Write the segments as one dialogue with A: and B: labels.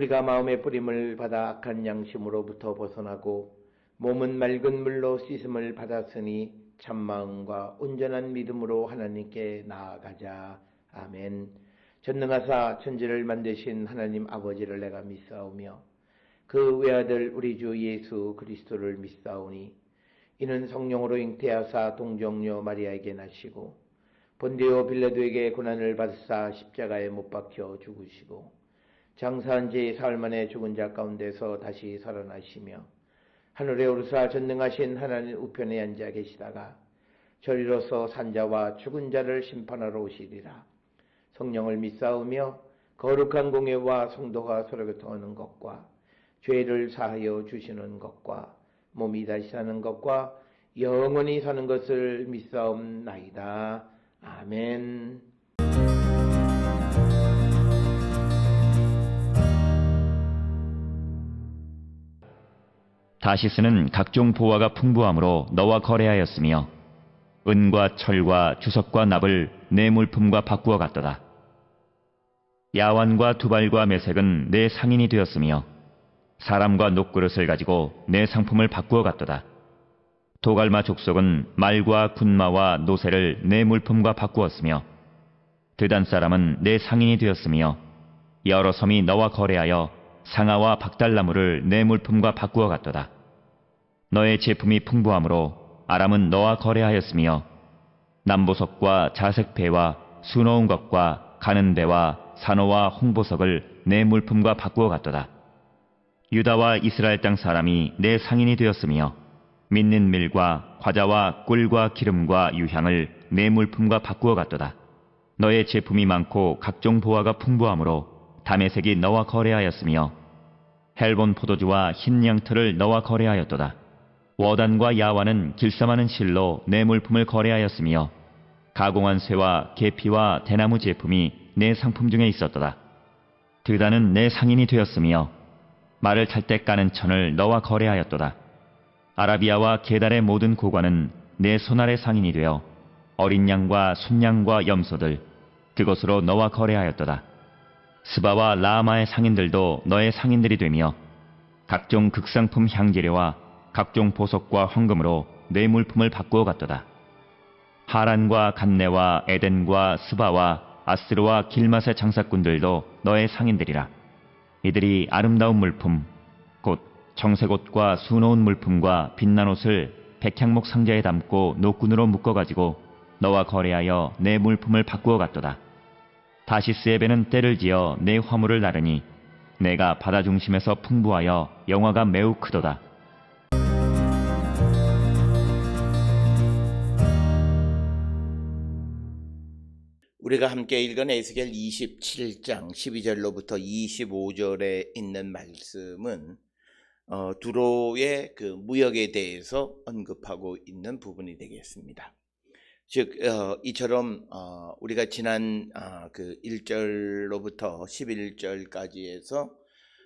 A: 우리가 마음의 뿌림을 받아 악한 양심으로부터 벗어나고 몸은 맑은 물로 씻음을 받았으니 참마음과 온전한 믿음으로 하나님께 나아가자. 아멘. 전능하사 천지를 만드신 하나님 아버지를 내가 믿사오며 그 외아들 우리 주 예수 그리스도를 믿사오니 이는 성령으로 잉태하사 동정녀 마리아에게 나시고 본디오 빌라도에게 고난을 받으사 십자가에 못 박혀 죽으시고 장사한 지 사흘 만에 죽은 자 가운데서 다시 살아나시며 하늘에 오르사 전능하신 하나님 우편에 앉아 계시다가 저리로서 산자와 죽은 자를 심판하러 오시리라. 성령을 믿사오며 거룩한 공예와 성도가 서로 교통하는 것과 죄를 사하여 주시는 것과 몸이 다시 사는 것과 영원히 사는 것을 믿사옵나이다. 아멘.
B: 다시스는 각종 보화가 풍부함으로 너와 거래하였으며 은과 철과 주석과 납을 내 물품과 바꾸어 갔도다. 야완과 두발과 메색은 내 상인이 되었으며 사람과 녹그릇을 가지고 내 상품을 바꾸어 갔도다. 도갈마 족속은 말과 군마와 노새를 내 물품과 바꾸었으며 드단 사람은 내 상인이 되었으며 여러 섬이 너와 거래하여 상아와 박달나무를 내 물품과 바꾸어 갔도다. 너의 제품이 풍부함으로 아람은 너와 거래하였으며 남보석과 자색배와 수놓은 것과 가는 배와 산호와 홍보석을 내 물품과 바꾸어 갔도다. 유다와 이스라엘 땅 사람이 내 상인이 되었으며 믿는 밀과 과자와 꿀과 기름과 유향을 내 물품과 바꾸어 갔도다. 너의 제품이 많고 각종 보화가 풍부함으로 다메섹이 너와 거래하였으며 헬본 포도주와 흰 양털을 너와 거래하였도다. 워단과 야완은 길쌈하는 실로 내 물품을 거래하였으며 가공한 쇠와 계피와 대나무 제품이 내 상품 중에 있었도다. 드다는 내 상인이 되었으며 말을 탈 때 까는 천을 너와 거래하였도다. 아라비아와 게달의 모든 고관은 내 손아래 상인이 되어 어린 양과 순양과 염소들 그것으로 너와 거래하였도다. 스바와 라마의 상인들도 너의 상인들이 되며 각종 극상품 향재료와 각종 보석과 황금으로 내 물품을 바꾸어 갔도다. 하란과 간네와 에덴과 스바와 아스르와 길맛의 장사꾼들도 너의 상인들이라. 이들이 아름다운 물품 곧 정색옷과 수놓은 물품과 빛난 옷을 백향목 상자에 담고 노끈으로 묶어가지고 너와 거래하여 내 물품을 바꾸어 갔도다. 다시스의 배는 때를 지어 내 화물을 나르니 내가 바다 중심에서 풍부하여 영화가 매우 크도다.
A: 우리가 함께 읽은 에스겔 27장 12절로부터 25절에 있는 말씀은 두로의 그 무역에 대해서 언급하고 있는 부분이 되겠습니다. 즉 이처럼 우리가 지난 그 1절로부터 11절까지 해서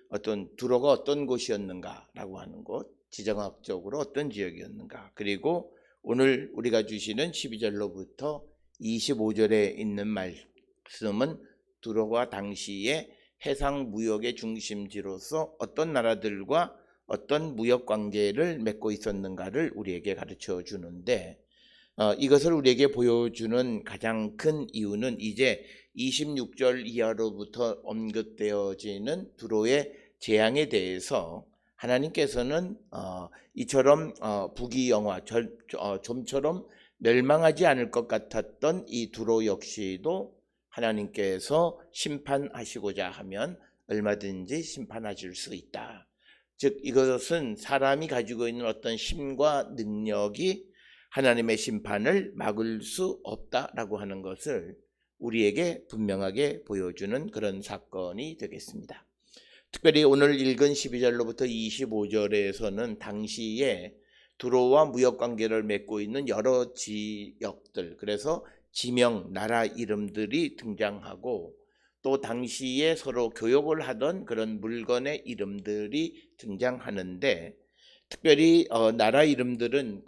A: 어떤 두로가 어떤 곳이었는가라고 하는 곳, 지정학적으로 어떤 지역이었는가, 그리고 오늘 우리가 주시는 12절로부터 25절에 있는 말씀은 두로가 당시에 해상 무역의 중심지로서 어떤 나라들과 어떤 무역 관계를 맺고 있었는가를 우리에게 가르쳐 주는데, 이것을 우리에게 보여주는 가장 큰 이유는 이제 26절 이하로부터 언급되어지는 두로의 재앙에 대해서 하나님께서는 이처럼 부귀영화 좀처럼 멸망하지 않을 것 같았던 이 두로 역시도 하나님께서 심판하시고자 하면 얼마든지 심판하실 수 있다. 즉 이것은 사람이 가지고 있는 어떤 힘과 능력이 하나님의 심판을 막을 수 없다라고 하는 것을 우리에게 분명하게 보여주는 그런 사건이 되겠습니다. 특별히 오늘 읽은 12절로부터 25절에서는 당시에 두로와 무역관계를 맺고 있는 여러 지역들, 그래서 지명, 나라 이름들이 등장하고 또 당시에 서로 교역을 하던 그런 물건의 이름들이 등장하는데, 특별히 나라 이름들은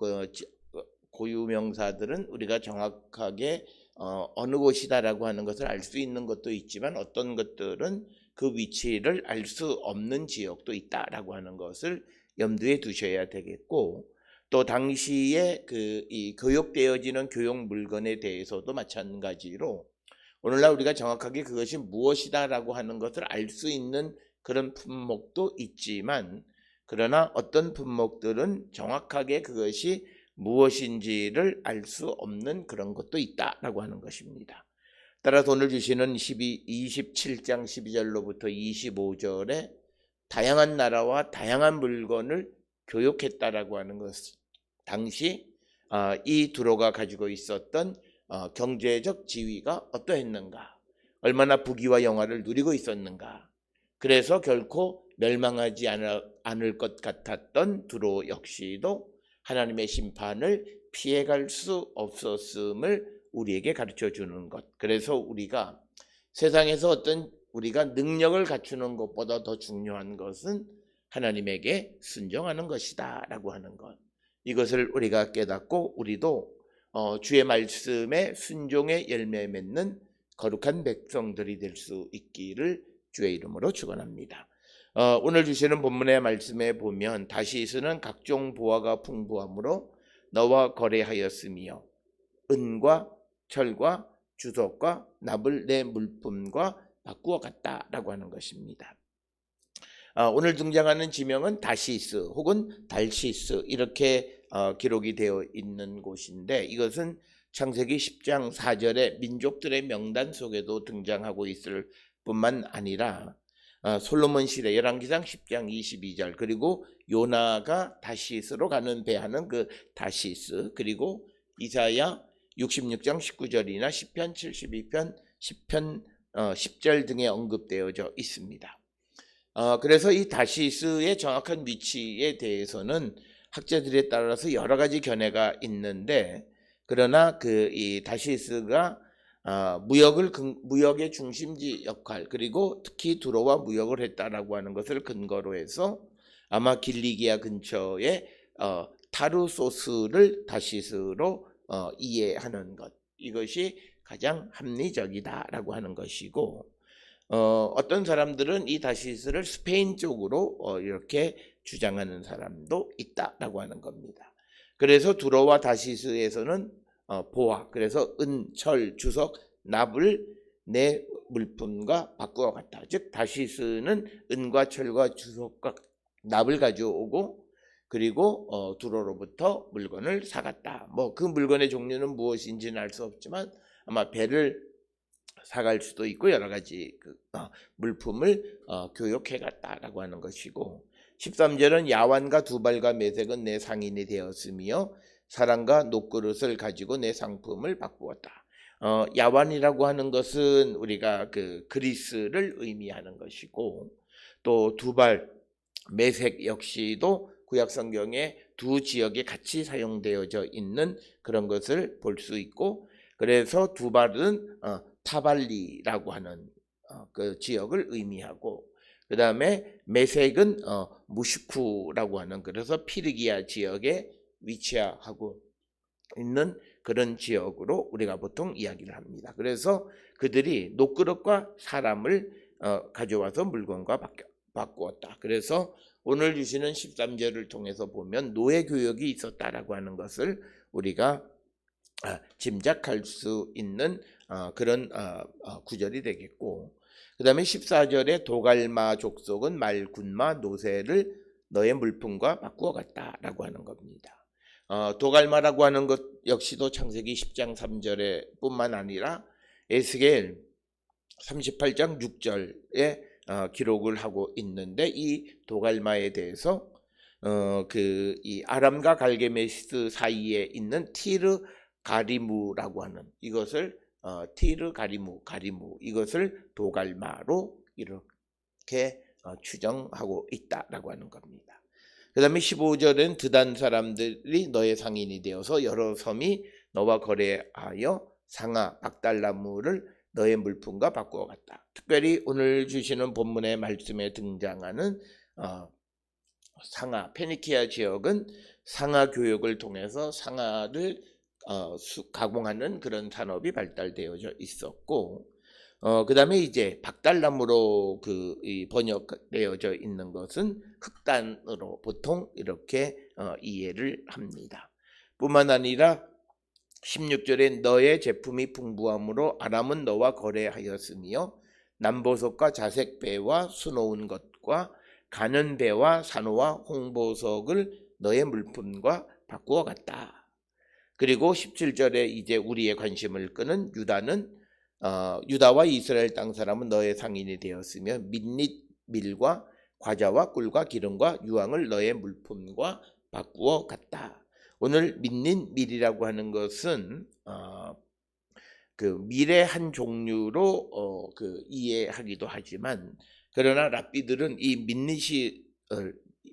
A: 고유명사들은 우리가 정확하게 어느 곳이다라고 하는 것을 알 수 있는 것도 있지만 어떤 것들은 그 위치를 알 수 없는 지역도 있다라고 하는 것을 염두에 두셔야 되겠고, 또 당시에 이 교역되어지는 교역 물건에 대해서도 마찬가지로 오늘날 우리가 정확하게 그것이 무엇이다라고 하는 것을 알 수 있는 그런 품목도 있지만, 그러나 어떤 품목들은 정확하게 그것이 무엇인지를 알 수 없는 그런 것도 있다라고 하는 것입니다. 따라서 오늘 주시는 27장 12절로부터 25절에 다양한 나라와 다양한 물건을 교역했다라고 하는 것, 당시 이 두로가 가지고 있었던 경제적 지위가 어떠했는가, 얼마나 부귀와 영화를 누리고 있었는가, 그래서 결코 멸망하지 않을 것 같았던 두로 역시도 하나님의 심판을 피해갈 수 없었음을 우리에게 가르쳐 주는 것. 그래서 우리가 세상에서 어떤 우리가 능력을 갖추는 것보다 더 중요한 것은 하나님에게 순종하는 것이다 라고 하는 것, 이것을 우리가 깨닫고 우리도 주의 말씀에 순종의 열매 맺는 거룩한 백성들이 될 수 있기를 주의 이름으로 축원합니다. 오늘 주시는 본문의 말씀에 보면 다시스는 각종 보화가 풍부함으로 너와 거래하였으며 은과 철과 주석과 납을 내 물품과 바꾸어 갔다라고 하는 것입니다. 오늘 등장하는 지명은 다시스 혹은 달시스 이렇게 기록이 되어 있는 곳인데, 이것은 창세기 10장 4절의 민족들의 명단 속에도 등장하고 있을 뿐만 아니라 솔로몬 시대 열왕기상 10장 22절, 그리고 요나가 다시스로 가는 배하는 그 다시스, 그리고 이사야 66장 19절이나 시편 72편 10편 10절 등에 언급되어져 있습니다. 그래서 이 다시스의 정확한 위치에 대해서는 학자들에 따라서 여러 가지 견해가 있는데, 그러나 이 다시스가 무역의 중심지 역할, 그리고 특히 두로와 무역을 했다라고 하는 것을 근거로 해서 아마 길리기아 근처에 타르소스를 다시스로 이해하는 것, 이것이 가장 합리적이다라고 하는 것이고, 어떤 사람들은 이 다시스를 스페인 쪽으로 이렇게 주장하는 사람도 있다라고 하는 겁니다. 그래서 두로와 다시스에서는 보화, 그래서 은, 철, 주석, 납을 내 물품과 바꾸어 갔다. 즉 다시스는 은과 철과 주석과 납을 가져오고, 그리고 두로로부터 물건을 사갔다. 뭐 그 물건의 종류는 무엇인지는 알 수 없지만 아마 배를 사갈 수도 있고 여러 가지 물품을 교역해 갔다라고 하는 것이고, 13절은 야완과 두발과 메색은 내 상인이 되었으며 사람과 녹그릇을 가지고 내 상품을 바꾸었다. 야완이라고 하는 것은 우리가 그리스를 의미하는 것이고, 또 두발, 메색 역시도 구약 성경에 두 지역에 같이 사용되어져 있는 그런 것을 볼 수 있고, 그래서 두발은 타발리라고 하는 그 지역을 의미하고, 그 다음에 메색은 무슈쿠라고 하는, 그래서 피르기아 지역에 위치하고 있는 그런 지역으로 우리가 보통 이야기를 합니다. 그래서 그들이 녹그릇과 사람을 가져와서 물건과 바꾸었다. 그래서 오늘 주시는 13절을 통해서 보면 노예 교역이 있었다라고 하는 것을 우리가 짐작할 수 있는 그런 구절이 되겠고, 그 다음에 14절에 도갈마 족속은 말, 군마, 노새를 너의 물품과 바꾸어 갔다라고 하는 겁니다. 도갈마라고 하는 것 역시도 창세기 10장 3절에 뿐만 아니라 에스겔 38장 6절에 기록을 하고 있는데, 이 도갈마에 대해서 이 아람과 갈게메스 사이에 있는 티르 가리무라고 하는 이것을 티르 가리무 이것을 도갈마로 이렇게 추정하고 있다라고 하는 겁니다. 그 다음에 15절은 드단 사람들이 너의 상인이 되어서 여러 섬이 너와 거래하여 상아 박달나무를 너의 물품과 바꾸어 갔다. 특별히 오늘 주시는 본문의 말씀에 등장하는 상아, 페니키아 지역은 상아 교역을 통해서 상아를 가공하는 그런 산업이 발달되어져 있었고, 그 다음에 이제 박달나무로 번역되어져 있는 것은 흑단으로 보통 이렇게 이해를 합니다. 뿐만 아니라 16절에 너의 제품이 풍부함으로 아람은 너와 거래하였으며 남보석과 자색배와 수놓은 것과 가는 배와 산호와 홍보석을 너의 물품과 바꾸어 갔다. 그리고 17절에 이제 우리의 관심을 끄는 유다와 이스라엘 땅 사람은 너의 상인이 되었으며 민닛 밀과 과자와 꿀과 기름과 유황을 너의 물품과 바꾸어 갔다. 오늘 민닛 밀이라고 하는 것은 밀의 한 종류로 이해하기도 하지만, 그러나 랍비들은 이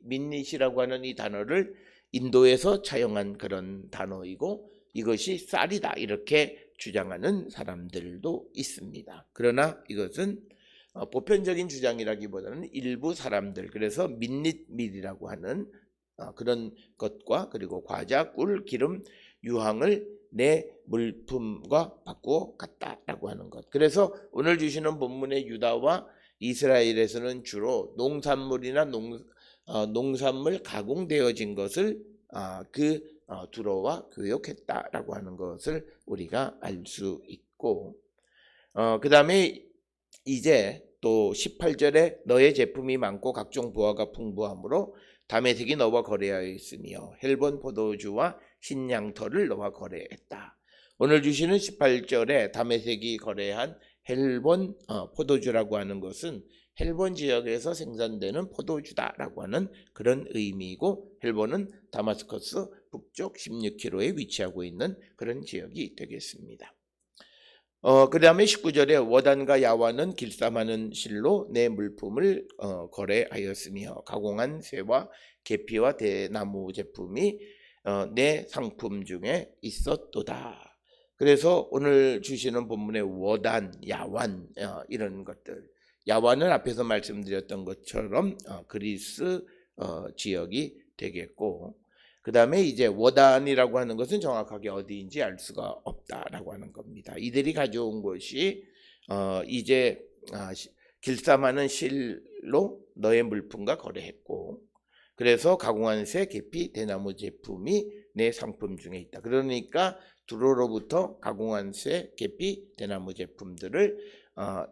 A: 민닛이라고 하는 이 단어를 인도에서 차용한 그런 단어이고 이것이 쌀이다 이렇게 주장하는 사람들도 있습니다. 그러나 이것은 보편적인 주장이라기보다는 일부 사람들, 그래서 민닛밀이라고 하는 그런 것과 그리고 과자, 꿀, 기름, 유황을 내 물품과 바꾸어 갔다라고 하는 것. 그래서 오늘 주시는 본문의 유다와 이스라엘에서는 주로 농산물이나 농산물 가공되어진 것을 두로와 교역했다라고 하는 것을 우리가 알 수 있고, 그 다음에 이제 또 18절에 너의 제품이 많고 각종 부하가 풍부하므로 다메섹이 너와 거래하여 있으며 헬본 포도주와 신양털을 너와 거래했다. 오늘 주시는 18절에 다메섹이 거래한 헬본 포도주라고 하는 것은 헬본 지역에서 생산되는 포도주다라고 하는 그런 의미이고, 헬본은 다마스커스 북쪽 16km에 위치하고 있는 그런 지역이 되겠습니다. 그 다음에 19절에 워단과 야완은 길쌈하는 실로 내 물품을 거래하였으며 가공한 새와 계피와 대나무 제품이 내 상품 중에 있었도다. 그래서 오늘 주시는 본문의 워단, 야완 이런 것들, 야완은 앞에서 말씀드렸던 것처럼 그리스 지역이 되겠고, 그 다음에 이제 워단이라고 하는 것은 정확하게 어디인지 알 수가 없다라고 하는 겁니다. 이들이 가져온 것이 이제 길쌈하는 실로 너의 물품과 거래했고, 그래서 가공한 새, 계피, 대나무 제품이 내 상품 중에 있다. 그러니까 두로로부터 가공한 새, 계피, 대나무 제품들을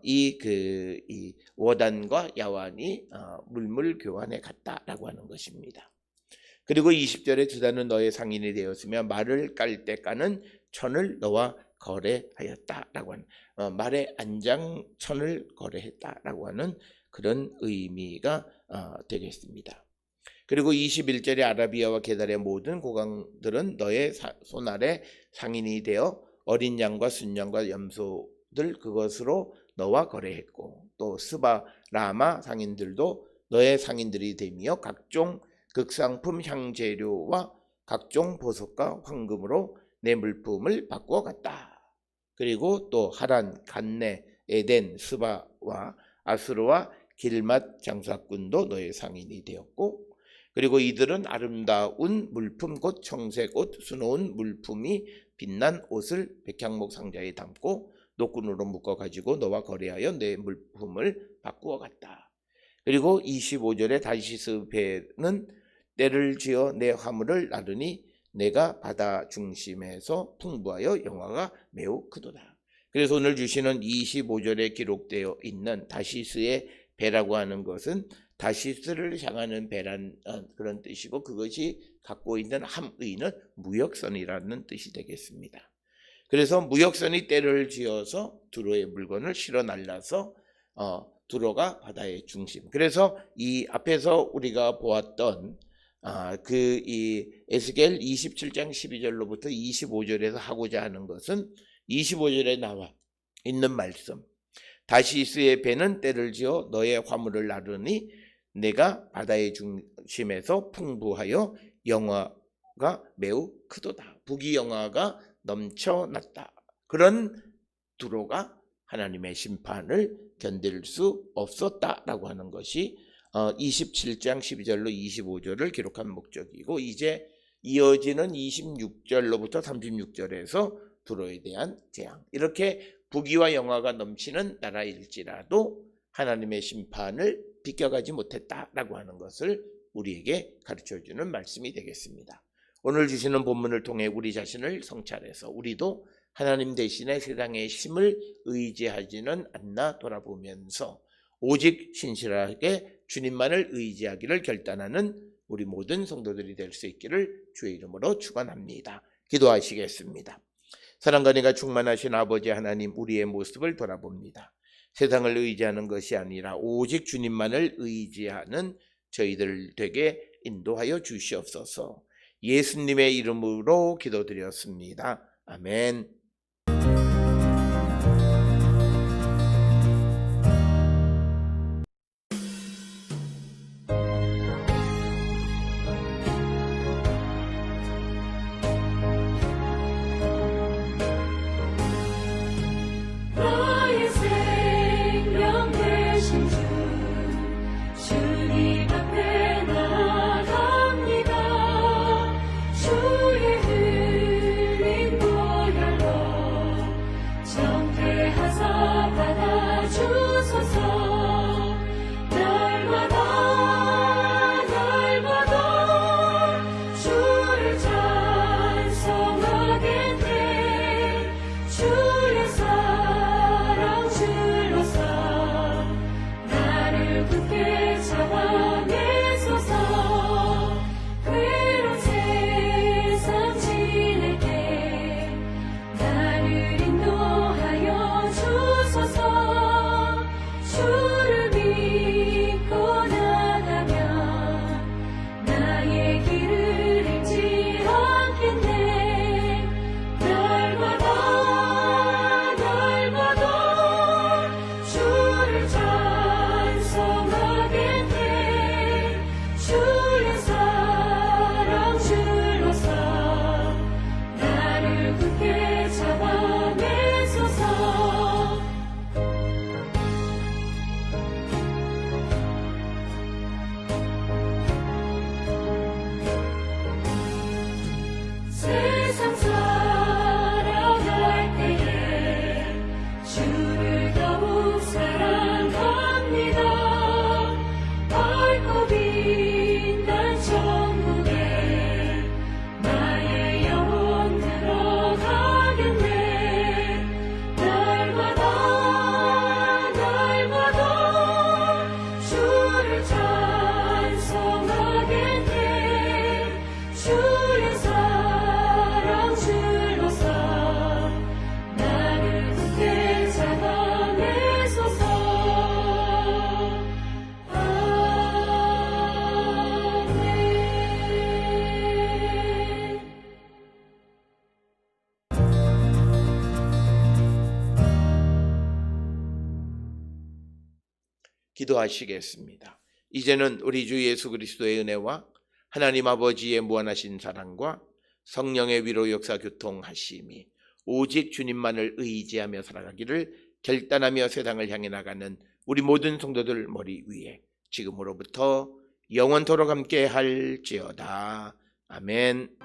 A: 이 워단과 야완이 물물 교환해 갔다라고 하는 것입니다. 그리고 20절에 두다는 너의 상인이 되었으며 말을 깔 때 까는 천을 너와 거래하였다라고 하는 말의 안장 천을 거래했다라고 하는 그런 의미가 되겠습니다. 그리고 21절에 아라비아와 게달의 모든 고강들은 너의 손 아래 상인이 되어 어린 양과 순양과 염소들 그것으로 너와 거래했고, 또 스바 라마 상인들도 너의 상인들이 되며 각종 극상품 향재료와 각종 보석과 황금으로 내 물품을 바꾸어 갔다. 그리고 또 하란, 간네, 에덴, 스바와 아수르와 길맛 장사꾼도 너의 상인이 되었고, 그리고 이들은 아름다운 물품 곧 청색 옷, 수놓은 물품이 빛난 옷을 백향목 상자에 담고 노끈으로 묶어 가지고 너와 거래하여 내 물품을 바꾸어 갔다. 그리고 25절에 다시스 배는 때를 지어 내 화물을 나르니 내가 바다 중심에서 풍부하여 영화가 매우 크도다. 그래서 오늘 주시는 25절에 기록되어 있는 다시스의 배라고 하는 것은 다시스를 향하는 배란 그런 뜻이고, 그것이 갖고 있는 함의는 무역선이라는 뜻이 되겠습니다. 그래서 무역선이 때를 지어서 두로의 물건을 실어 날라서 두로가 바다의 중심. 그래서 이 앞에서 우리가 보았던 이 에스겔 27장 12절로부터 25절에서 하고자 하는 것은 25절에 나와 있는 말씀. 다시스의 배는 때를 지어 너의 화물을 나르니 내가 바다의 중심에서 풍부하여 영화가 매우 크도다. 부귀 영화가 넘쳐났다. 그런 두로가 하나님의 심판을 견딜 수 없었다라고 하는 것이 27장 12절로 25절을 기록한 목적이고, 이제 이어지는 26절로부터 36절에서 두로에 대한 재앙. 이렇게 부귀와 영화가 넘치는 나라일지라도 하나님의 심판을 비껴가지 못했다라고 하는 것을 우리에게 가르쳐주는 말씀이 되겠습니다. 오늘 주시는 본문을 통해 우리 자신을 성찰해서 우리도 하나님 대신에 세상의 힘을 의지하지는 않나 돌아보면서 오직 신실하게 주님만을 의지하기를 결단하는 우리 모든 성도들이 될 수 있기를 주의 이름으로 축원합니다. 기도하시겠습니다. 사랑과 은혜가 충만하신 아버지 하나님, 우리의 모습을 돌아봅니다. 세상을 의지하는 것이 아니라 오직 주님만을 의지하는 저희들 되게 인도하여 주시옵소서. 예수님의 이름으로 기도드렸습니다. 아멘. 기도하시겠습니다. 이제는 우리 주 예수 그리스도의 은혜와 하나님 아버지의 무한하신 사랑과 성령의 위로 역사 교통하심이 오직 주님만을 의지하며 살아가기를 결단하며 세상을 향해 나가는 우리 모든 성도들 머리 위에 지금으로부터 영원토록 함께 할지어다. 아멘.